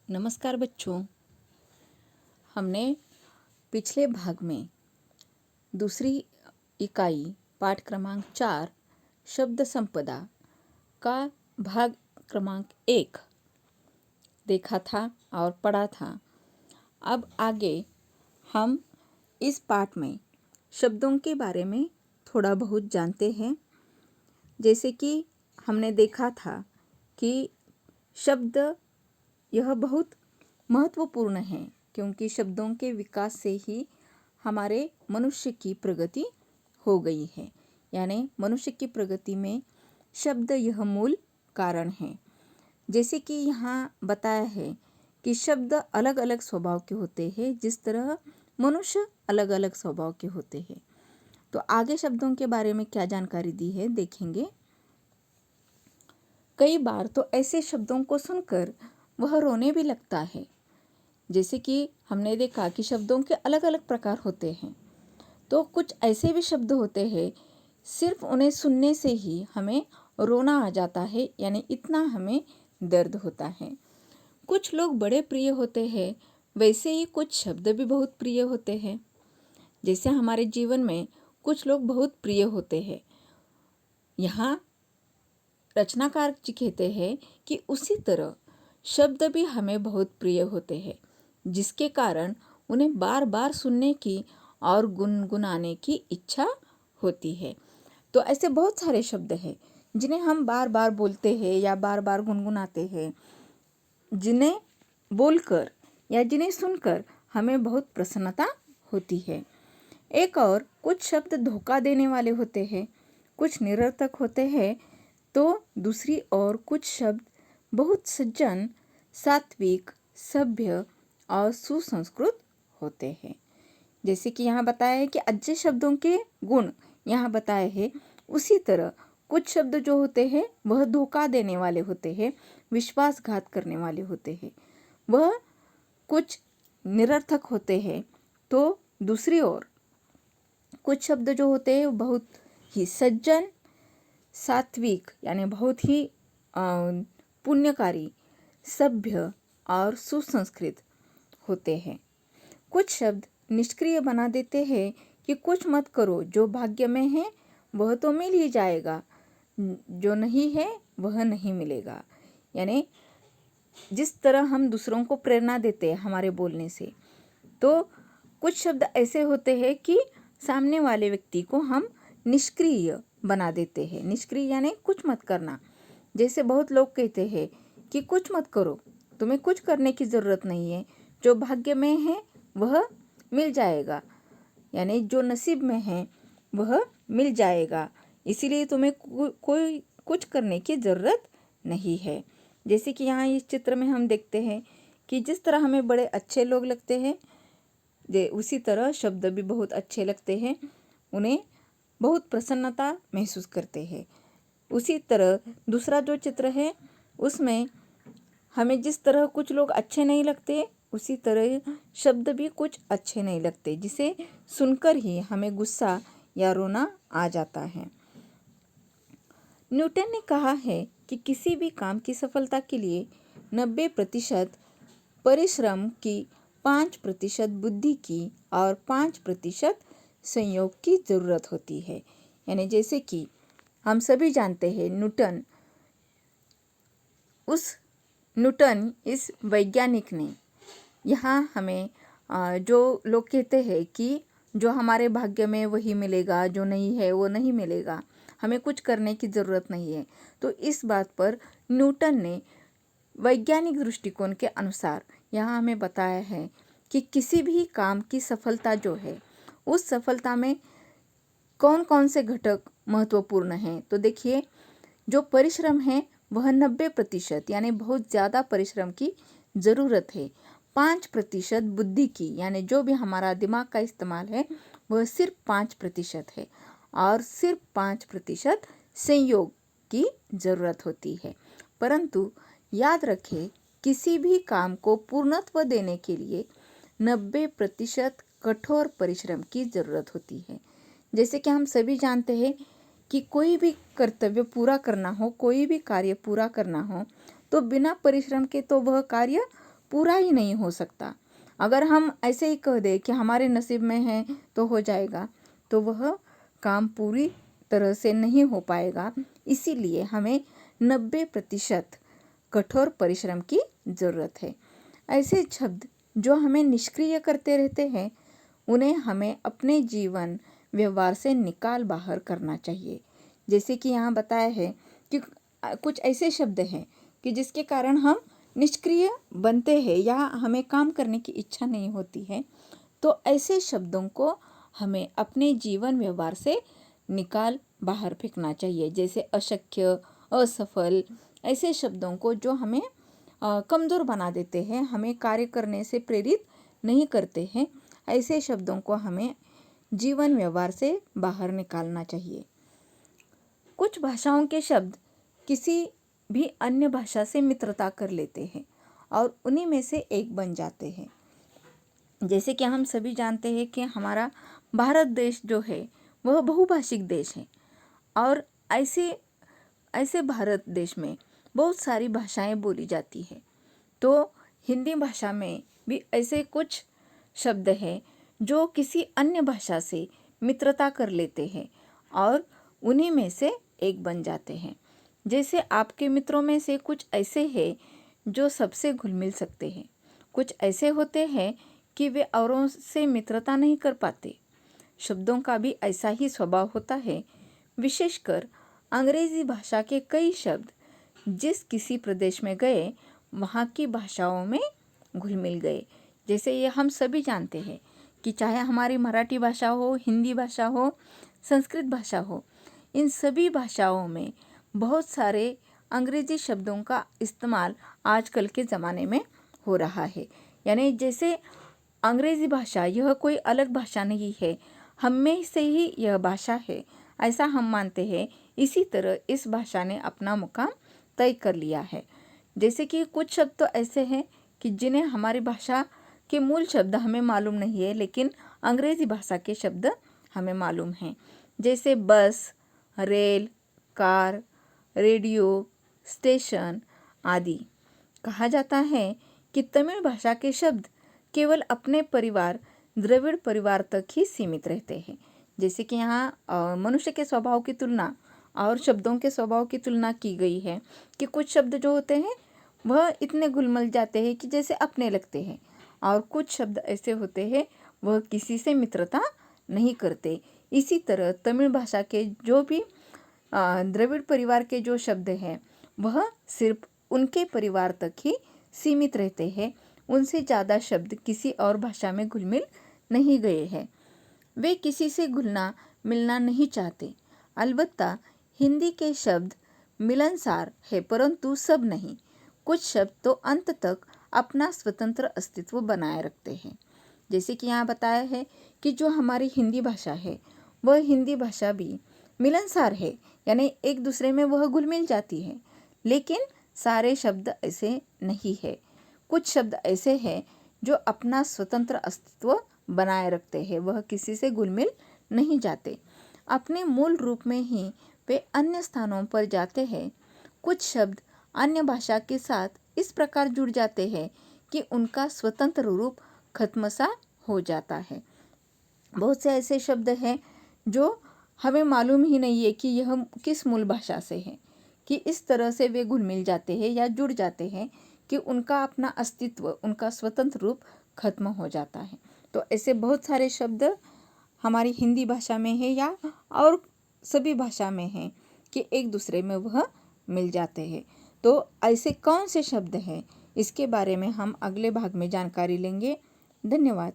नमस्कार बच्चों। हमने पिछले भाग में दूसरी इकाई पाठ क्रमांक 4 शब्द संपदा का भाग क्रमांक 1 देखा था और पढ़ा था। अब आगे हम इस पाठ में शब्दों के बारे में थोड़ा बहुत जानते हैं। जैसे कि हमने देखा था कि शब्द यह बहुत महत्वपूर्ण है, क्योंकि शब्दों के विकास से ही हमारे मनुष्य की प्रगति हो गई है। यानी मनुष्य की प्रगति में शब्द यह मूल कारण है। जैसे कि यहाँ बताया है कि शब्द अलग अलग स्वभाव के होते हैं, जिस तरह मनुष्य अलग अलग स्वभाव के होते हैं। तो आगे शब्दों के बारे में क्या जानकारी दी है देखेंगे। कई बार तो ऐसे शब्दों को सुनकर वह रोने भी लगता है। जैसे कि हमने देखा कि शब्दों के अलग अलग प्रकार होते हैं, तो कुछ ऐसे भी शब्द होते हैं सिर्फ उन्हें सुनने से ही हमें रोना आ जाता है, यानी इतना हमें दर्द होता है। कुछ लोग बड़े प्रिय होते हैं, वैसे ही कुछ शब्द भी बहुत प्रिय होते हैं। जैसे हमारे जीवन में कुछ लोग बहुत प्रिय होते हैं। यहाँ रचनाकार जी कहते हैं कि उसी तरह शब्द भी हमें बहुत प्रिय होते हैं, जिसके कारण उन्हें बार बार सुनने की और गुनगुनाने की इच्छा होती है। तो ऐसे बहुत सारे शब्द हैं जिन्हें हम बार बार बोलते हैं या बार बार गुनगुनाते हैं, जिन्हें बोलकर या जिन्हें सुनकर हमें बहुत प्रसन्नता होती है। एक और कुछ शब्द धोखा देने वाले होते हैं, कुछ निरर्थक होते हैं, तो दूसरी ओर कुछ शब्द बहुत सज्जन, सात्विक, सभ्य और सुसंस्कृत होते हैं। जैसे कि यहाँ बताया है कि अच्छे शब्दों के गुण यहाँ बताए हैं, उसी तरह कुछ शब्द जो होते हैं वह धोखा देने वाले होते हैं, विश्वासघात करने वाले होते हैं, वह कुछ निरर्थक होते हैं। तो दूसरी ओर कुछ शब्द जो होते हैं बहुत ही सज्जन, सात्विक यानी बहुत ही पुण्यकारी, सभ्य और सुसंस्कृत होते हैं। कुछ शब्द निष्क्रिय बना देते हैं कि कुछ मत करो, जो भाग्य में है वह तो मिल ही जाएगा, जो नहीं है वह नहीं मिलेगा। यानी जिस तरह हम दूसरों को प्रेरणा देते हैं हमारे बोलने से, तो कुछ शब्द ऐसे होते हैं कि सामने वाले व्यक्ति को हम निष्क्रिय बना देते हैं। निष्क्रिय यानी कुछ मत करना। जैसे बहुत लोग कहते हैं कि कुछ मत करो, तुम्हें कुछ करने की ज़रूरत नहीं है, जो भाग्य में है वह मिल जाएगा, यानी जो नसीब में है वह मिल जाएगा, इसीलिए तुम्हें कोई कुछ करने की ज़रूरत नहीं है। जैसे कि यहाँ इस चित्र में हम देखते हैं कि जिस तरह हमें बड़े अच्छे लोग लगते हैं, उसी तरह शब्द भी बहुत अच्छे लगते हैं, उन्हें बहुत प्रसन्नता महसूस करते हैं। उसी तरह दूसरा जो चित्र है उसमें हमें जिस तरह कुछ लोग अच्छे नहीं लगते, उसी तरह शब्द भी कुछ अच्छे नहीं लगते, जिसे सुनकर ही हमें गुस्सा या रोना आ जाता है। न्यूटन ने कहा है कि किसी भी काम की सफलता के लिए 90% परिश्रम की, 5% बुद्धि की और 5% संयोग की ज़रूरत होती है। यानी जैसे कि हम सभी जानते हैं न्यूटन इस वैज्ञानिक ने यहाँ हमें जो लोग कहते हैं कि जो हमारे भाग्य में वही मिलेगा, जो नहीं है वो नहीं मिलेगा, हमें कुछ करने की ज़रूरत नहीं है, तो इस बात पर न्यूटन ने वैज्ञानिक दृष्टिकोण के अनुसार यहाँ हमें बताया है कि किसी भी काम की सफलता जो है, उस सफलता में कौन कौन से घटक महत्वपूर्ण हैं। तो देखिए, जो परिश्रम है वह 90% यानी बहुत ज़्यादा परिश्रम की ज़रूरत है। 5% बुद्धि की, यानी जो भी हमारा दिमाग का इस्तेमाल है वह सिर्फ 5% है, और सिर्फ 5% संयोग की ज़रूरत होती है। परंतु याद रखें, किसी भी काम को पूर्णत्व देने के लिए 90% कठोर परिश्रम की ज़रूरत होती है। जैसे कि हम सभी जानते हैं कि कोई भी कर्तव्य पूरा करना हो, कोई भी कार्य पूरा करना हो, तो बिना परिश्रम के तो वह कार्य पूरा ही नहीं हो सकता। अगर हम ऐसे ही कह दें कि हमारे नसीब में है तो हो जाएगा, तो वह काम पूरी तरह से नहीं हो पाएगा। इसीलिए हमें 90% कठोर परिश्रम की ज़रूरत है। ऐसे शब्द जो हमें निष्क्रिय करते रहते हैं, उन्हें हमें अपने जीवन व्यवहार से निकाल बाहर करना चाहिए। जैसे कि यहाँ बताया है कि कुछ ऐसे शब्द हैं कि जिसके कारण हम निष्क्रिय बनते हैं या हमें काम करने की इच्छा नहीं होती है, तो ऐसे शब्दों को हमें अपने जीवन व्यवहार से निकाल बाहर फेंकना चाहिए। जैसे अशक्य, असफल, ऐसे शब्दों को जो हमें कमज़ोर बना देते हैं, हमें कार्य करने से प्रेरित नहीं करते हैं, ऐसे शब्दों को हमें जीवन व्यवहार से बाहर निकालना चाहिए। कुछ भाषाओं के शब्द किसी भी अन्य भाषा से मित्रता कर लेते हैं और उन्हीं में से एक बन जाते हैं। जैसे कि हम सभी जानते हैं कि हमारा भारत देश जो है वह बहुभाषिक देश है और ऐसे भारत देश में बहुत सारी भाषाएं बोली जाती है। तो हिंदी भाषा में भी ऐसे कुछ शब्द हैं जो किसी अन्य भाषा से मित्रता कर लेते हैं और उन्हीं में से एक बन जाते हैं। जैसे आपके मित्रों में से कुछ ऐसे हैं जो सबसे घुल मिल सकते हैं, कुछ ऐसे होते हैं कि वे औरों से मित्रता नहीं कर पाते। शब्दों का भी ऐसा ही स्वभाव होता है। विशेषकर अंग्रेजी भाषा के कई शब्द जिस किसी प्रदेश में गए वहाँ की भाषाओं में घुल मिल गए। जैसे ये हम सभी जानते हैं कि चाहे हमारी मराठी भाषा हो, हिंदी भाषा हो, संस्कृत भाषा हो, इन सभी भाषाओं में बहुत सारे अंग्रेजी शब्दों का इस्तेमाल आजकल के ज़माने में हो रहा है। यानी जैसे अंग्रेजी भाषा यह कोई अलग भाषा नहीं है, हम में से ही यह भाषा है, ऐसा हम मानते हैं। इसी तरह इस भाषा ने अपना मुकाम तय कर लिया है। जैसे कि कुछ शब्द तो ऐसे हैं कि जिन्हें हमारी भाषा के मूल शब्द हमें मालूम नहीं है, लेकिन अंग्रेजी भाषा के शब्द हमें मालूम हैं। जैसे बस, रेल, कार, रेडियो, स्टेशन आदि। कहा जाता है कि तमिल भाषा के शब्द केवल अपने परिवार द्रविड़ परिवार तक ही सीमित रहते हैं। जैसे कि यहाँ मनुष्य के स्वभाव की तुलना और शब्दों के स्वभाव की तुलना की गई है कि कुछ शब्द जो होते हैं वह इतने घुल-मिल जाते हैं कि जैसे अपने लगते हैं और कुछ शब्द ऐसे होते हैं वह किसी से मित्रता नहीं करते। इसी तरह तमिल भाषा के जो भी द्रविड़ परिवार के जो शब्द हैं वह सिर्फ उनके परिवार तक ही सीमित रहते हैं, उनसे ज़्यादा शब्द किसी और भाषा में घुल मिल नहीं गए हैं। वे किसी से घुलना मिलना नहीं चाहते। अलबत्ता हिंदी के शब्द मिलनसार है, परंतु सब नहीं। कुछ शब्द तो अंत तक अपना स्वतंत्र अस्तित्व बनाए रखते हैं। जैसे कि यहाँ बताया है कि जो हमारी हिंदी भाषा है वह हिंदी भाषा भी मिलनसार है, यानी एक दूसरे में वह घुल मिल जाती है, लेकिन सारे शब्द ऐसे नहीं है। कुछ शब्द ऐसे हैं जो अपना स्वतंत्र अस्तित्व बनाए रखते हैं, वह किसी से घुल मिल नहीं जाते। अपने मूल रूप में ही वे अन्य स्थानों पर जाते हैं। कुछ शब्द अन्य भाषा के साथ इस प्रकार जुड़ जाते हैं कि उनका स्वतंत्र रूप खत्म सा हो जाता है। बहुत से ऐसे शब्द हैं जो हमें मालूम ही नहीं है कि यह किस मूल भाषा से है, कि इस तरह से वे घुल मिल जाते हैं या जुड़ जाते हैं कि उनका अपना अस्तित्व, उनका स्वतंत्र रूप खत्म हो जाता है। तो ऐसे बहुत सारे शब्द हमारी हिंदी भाषा में है या और सभी भाषा में है कि एक दूसरे में वह मिल जाते हैं। तो ऐसे कौन से शब्द हैं, इसके बारे में हम अगले भाग में जानकारी लेंगे। धन्यवाद।